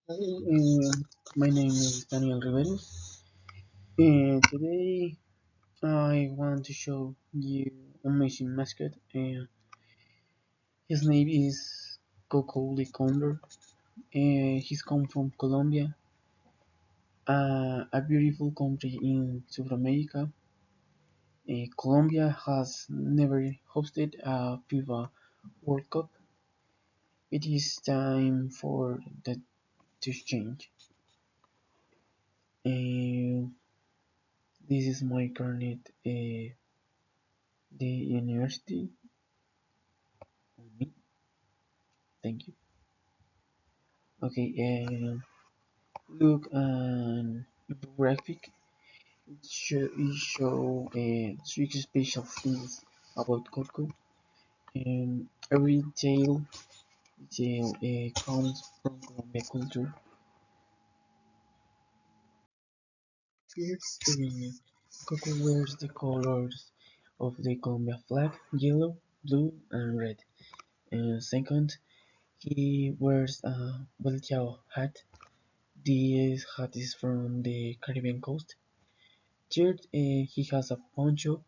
Hi, my name is Daniel Riveros. Today I want to show you amazing mascot. His name is Coco the Condor. He's come from Colombia, a beautiful country in South America. Colombia has never hosted a FIFA World Cup. It is time for that to change. Uh, this is my carnet. The university. Thank you. Okay, look an infographic. It show six special things about Coco. Every detail comes from Colombia culture. First, Coco wears the colors of the Colombia flag: yellow, blue, and red. Second, he wears a volteado hat. This hat is from the Caribbean coast. Third, he has a poncho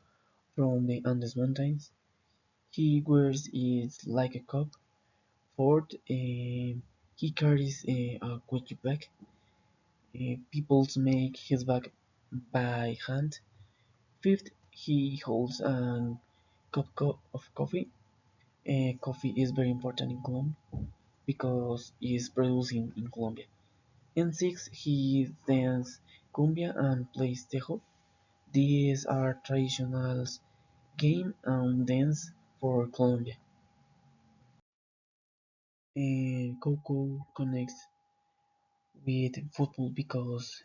from the Andes Mountains. He wears it like a cup. Fourth, he carries a Gucci bag. People make his bag by hand. Fifth, he holds a of coffee. Coffee is very important in Colombia because it's produced in Colombia. And sixth, he dances cumbia and plays tejo. These are traditional game and dance for Colombia. Coco connects with football because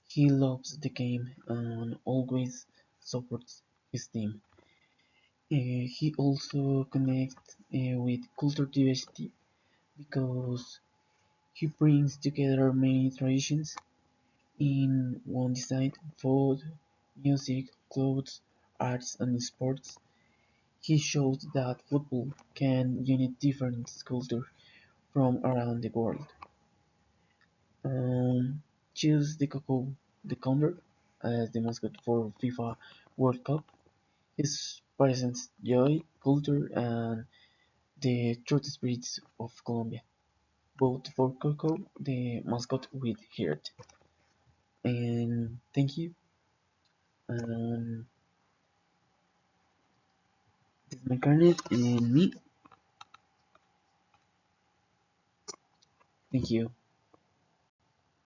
he loves the game and always supports his team. He also connects with cultural diversity because he brings together many traditions in one design: food, music, clothes, arts, and sports. He shows that football can unite different cultures from around the world. Choose the Coco the Condor as the mascot for FIFA World Cup. It presents joy, culture, and the true spirits of Colombia. Vote for Coco, the mascot with heart. And thank you. And this is my carnet and me. Thank you.